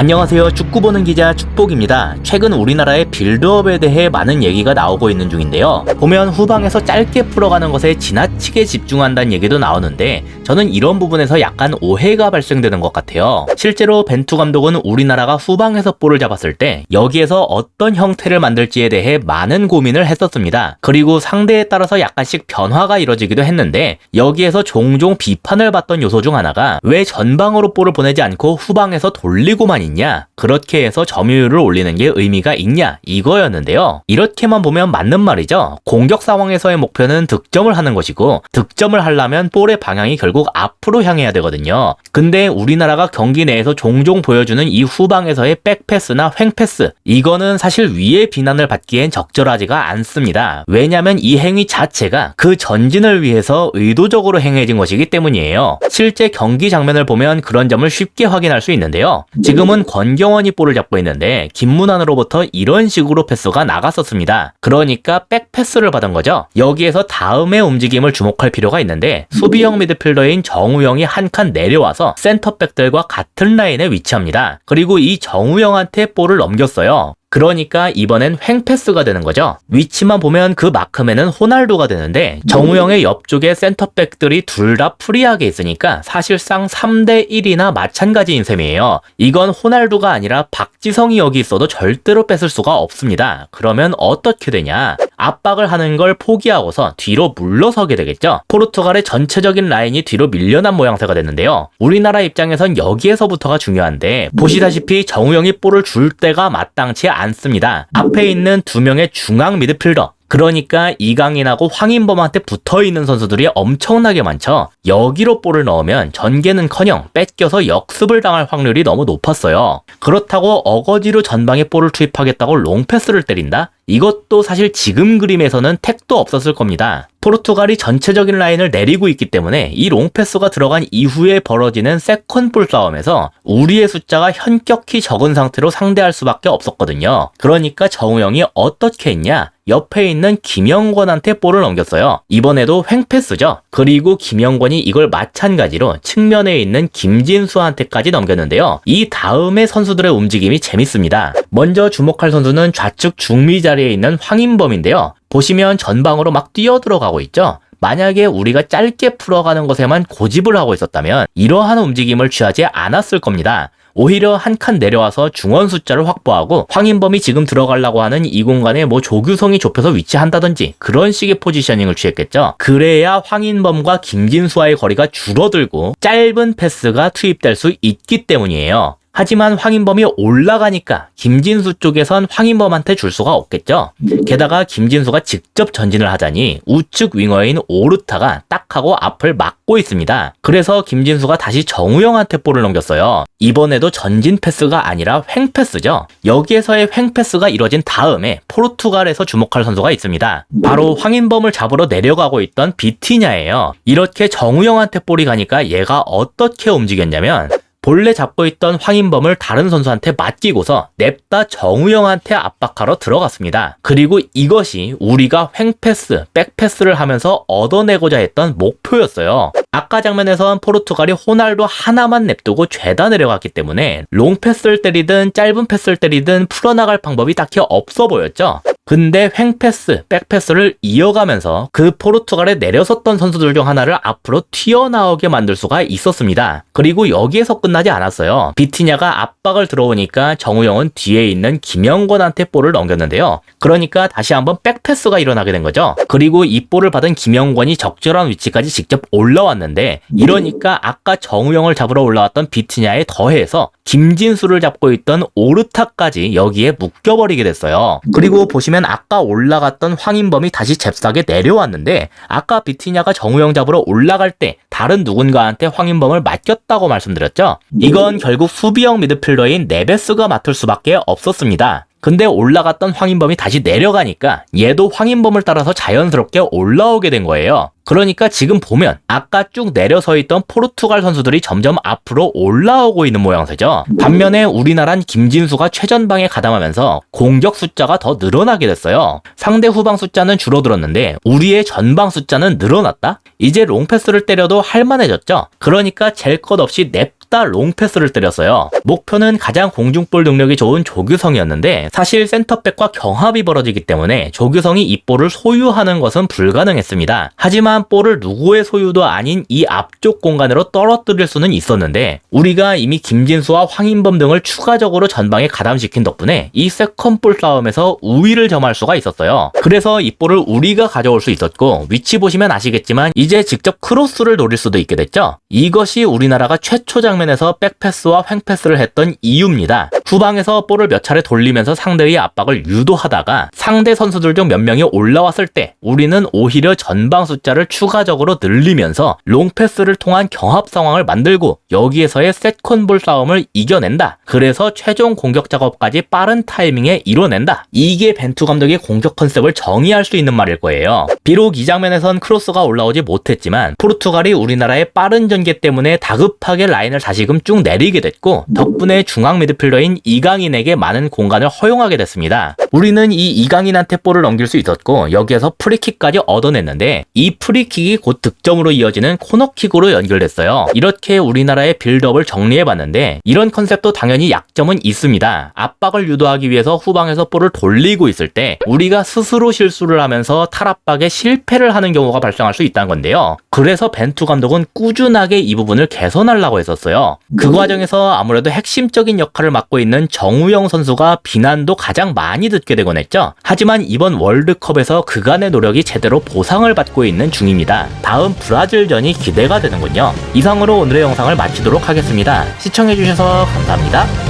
안녕하세요. 축구 보는 기자 축복입니다. 최근 우리나라의 빌드업에 대해 많은 얘기가 나오고 있는 중인데요. 보면 후방에서 짧게 풀어가는 것에 지나치게 집중한다는 얘기도 나오는데 저는 이런 부분에서 약간 오해가 발생되는 것 같아요. 실제로 벤투 감독은 우리나라가 후방에서 볼을 잡았을 때 여기에서 어떤 형태를 만들지에 대해 많은 고민을 했었습니다. 그리고 상대에 따라서 약간씩 변화가 이뤄지기도 했는데 여기에서 종종 비판을 받던 요소 중 하나가 왜 전방으로 볼을 보내지 않고 후방에서 돌리고만 있냐, 그렇게 해서 점유율을 올리는 게 의미가 있냐, 이거였는데요. 이렇게만 보면 맞는 말이죠. 공격 상황에서의 목표는 득점을 하는 것이고 득점을 하려면 볼의 방향이 결국 앞으로 향해야 되거든요. 근데 우리나라가 경기 내에서 종종 보여주는 이 후방에서의 백패스나 횡패스, 이거는 사실 위의 비난을 받기엔 적절하지가 않습니다. 왜냐면 이 행위 자체가 그 전진을 위해서 의도적으로 행해진 것이기 때문이에요. 실제 경기 장면을 보면 그런 점을 쉽게 확인할 수 있는데요. 지금은 권경원이 볼을 잡고 있는데 김문환으로부터 이런 식으로 패스가 나갔었습니다. 그러니까 백패스를 받은 거죠. 여기에서 다음의 움직임을 주목할 필요가 있는데 수비형 미드필더인 정우영이 한 칸 내려와서 센터백들과 같은 라인에 위치합니다. 그리고 이 정우영한테 볼을 넘겼어요. 그러니까 이번엔 횡패스가 되는 거죠. 위치만 보면 그 마크맨은 호날두가 되는데 정우영의 옆쪽에 센터백들이 둘 다 프리하게 있으니까 사실상 3대1이나 마찬가지인 셈이에요. 이건 호날두가 아니라 박지성이 여기 있어도 절대로 뺏을 수가 없습니다. 그러면 어떻게 되냐? 압박을 하는 걸 포기하고서 뒤로 물러서게 되겠죠. 포르투갈의 전체적인 라인이 뒤로 밀려난 모양새가 됐는데요. 우리나라 입장에선 여기에서부터가 중요한데 보시다시피 정우영이 볼을 줄 때가 마땅치 않습니다. 앞에 있는 두 명의 중앙 미드필더, 그러니까 이강인하고 황인범한테 붙어있는 선수들이 엄청나게 많죠. 여기로 볼을 넣으면 전개는커녕 뺏겨서 역습을 당할 확률이 너무 높았어요. 그렇다고 어거지로 전방에 볼을 투입하겠다고 롱패스를 때린다? 이것도 사실 지금 그림에서는 택도 없었을 겁니다. 포르투갈이 전체적인 라인을 내리고 있기 때문에 이 롱패스가 들어간 이후에 벌어지는 세컨볼 싸움에서 우리의 숫자가 현격히 적은 상태로 상대할 수밖에 없었거든요. 그러니까 정우영이 어떻게 했냐? 옆에 있는 김영권한테 볼을 넘겼어요. 이번에도 횡패스죠. 그리고 김영권이 이걸 마찬가지로 측면에 있는 김진수한테까지 넘겼는데요. 이 다음에 선수들의 움직임이 재밌습니다. 먼저 주목할 선수는 좌측 중미 자리에 있는 황인범인데요. 보시면 전방으로 막 뛰어들어가고 있죠. 만약에 우리가 짧게 풀어가는 것에만 고집을 하고 있었다면 이러한 움직임을 취하지 않았을 겁니다. 오히려 한 칸 내려와서 중원 숫자를 확보하고 황인범이 지금 들어가려고 하는 이 공간에 조규성이 좁혀서 위치한다든지 그런 식의 포지셔닝을 취했겠죠. 그래야 황인범과 김진수와의 거리가 줄어들고 짧은 패스가 투입될 수 있기 때문이에요. 하지만 황인범이 올라가니까 김진수 쪽에선 황인범한테 줄 수가 없겠죠. 게다가 김진수가 직접 전진을 하자니 우측 윙어인 오르타가 딱 하고 앞을 막고 있습니다. 그래서 김진수가 다시 정우영한테 볼을 넘겼어요. 이번에도 전진 패스가 아니라 횡패스죠. 여기에서의 횡패스가 이뤄진 다음에 포르투갈에서 주목할 선수가 있습니다. 바로 황인범을 잡으러 내려가고 있던 비티냐예요. 이렇게 정우영한테 볼이 가니까 얘가 어떻게 움직였냐면 본래 잡고 있던 황인범을 다른 선수한테 맡기고서 냅다 정우영한테 압박하러 들어갔습니다. 그리고 이것이 우리가 횡패스, 백패스를 하면서 얻어내고자 했던 목표였어요. 아까 장면에선 포르투갈이 호날두 하나만 냅두고 죄다 내려갔기 때문에 롱패스를 때리든 짧은 패스를 때리든 풀어나갈 방법이 딱히 없어 보였죠. 근데 횡패스, 백패스를 이어가면서 그 포르투갈에 내려섰던 선수들 중 하나를 앞으로 튀어나오게 만들 수가 있었습니다. 그리고 여기에서 끝나지 않았어요. 비티냐가 압박을 들어오니까 정우영은 뒤에 있는 김영권한테 볼을 넘겼는데요. 그러니까 다시 한번 백패스가 일어나게 된 거죠. 그리고 이 볼을 받은 김영권이 적절한 위치까지 직접 올라왔는데 이러니까 아까 정우영을 잡으러 올라왔던 비티냐에 더해서 김진수를 잡고 있던 오르타까지 여기에 묶여버리게 됐어요. 그리고 보시면 아까 올라갔던 황인범이 다시 잽싸게 내려왔는데 아까 비티냐가 정우영 잡으러 올라갈 때 다른 누군가한테 황인범을 맡겼다고 말씀드렸죠. 이건 결국 수비형 미드필더인 네베스가 맡을 수밖에 없었습니다. 근데 올라갔던 황인범이 다시 내려가니까 얘도 황인범을 따라서 자연스럽게 올라오게 된 거예요. 그러니까 지금 보면 아까 쭉 내려서 있던 포르투갈 선수들이 점점 앞으로 올라오고 있는 모양새죠. 반면에 우리나라는 김진수가 최전방에 가담하면서 공격 숫자가 더 늘어나게 됐어요. 상대 후방 숫자는 줄어들었는데 우리의 전방 숫자는 늘어났다? 이제 롱패스를 때려도 할만해졌죠. 그러니까 잴 것 없이 냅 다 롱패스를 때렸어요. 목표는 가장 공중볼 능력이 좋은 조규성이었는데 사실 센터백과 경합이 벌어지기 때문에 조규성이 이 볼을 소유하는 것은 불가능했습니다. 하지만 볼을 누구의 소유도 아닌 이 앞쪽 공간으로 떨어뜨릴 수는 있었는데 우리가 이미 김진수와 황인범 등을 추가적으로 전방에 가담시킨 덕분에 이 세컨볼 싸움에서 우위를 점할 수가 있었어요. 그래서 이 볼을 우리가 가져올 수 있었고 위치 보시면 아시겠지만 이제 직접 크로스를 노릴 수도 있게 됐죠. 이것이 우리나라가 최초 장면에서 백패스와 횡패스를 했던 이유입니다. 후방에서 볼을 몇 차례 돌리면서 상대의 압박을 유도하다가 상대 선수들 중 몇 명이 올라왔을 때 우리는 오히려 전방 숫자를 추가적으로 늘리면서 롱패스를 통한 경합 상황을 만들고 여기에서의 세컨볼 싸움을 이겨낸다. 그래서 최종 공격 작업까지 빠른 타이밍에 이뤄낸다. 이게 벤투 감독의 공격 컨셉을 정의할 수 있는 말일 거예요. 비록 이 장면에선 크로스가 올라오지 못했지만 포르투갈이 우리나라의 빠른 전개 때문에 다급하게 라인을 다시금 쭉 내리게 됐고 덕분에 중앙 미드필더인 이강인에게 많은 공간을 허용하게 됐습니다. 우리는 이 이강인한테 볼을 넘길 수 있었고 여기에서 프리킥까지 얻어냈는데 이 프리킥이 곧 득점으로 이어지는 코너킥으로 연결됐어요. 이렇게 우리나라의 빌드업을 정리해봤는데 이런 컨셉도 당연히 약점은 있습니다. 압박을 유도하기 위해서 후방에서 볼을 돌리고 있을 때 우리가 스스로 실수를 하면서 탈압박에 실패를 하는 경우가 발생할 수 있다는 건데요. 그래서 벤투 감독은 꾸준하게 이 부분을 개선하려고 했었어요. 그 과정에서 아무래도 핵심적인 역할을 맡고 있는 정우영 선수가 비난도 가장 많이 듣게 되곤 했죠. 하지만 이번 월드컵에서 그간의 노력이 제대로 보상을 받고 있는 중입니다. 다음 브라질전이 기대가 되는군요. 이상으로 오늘의 영상을 마치도록 하겠습니다. 시청해주셔서 감사합니다.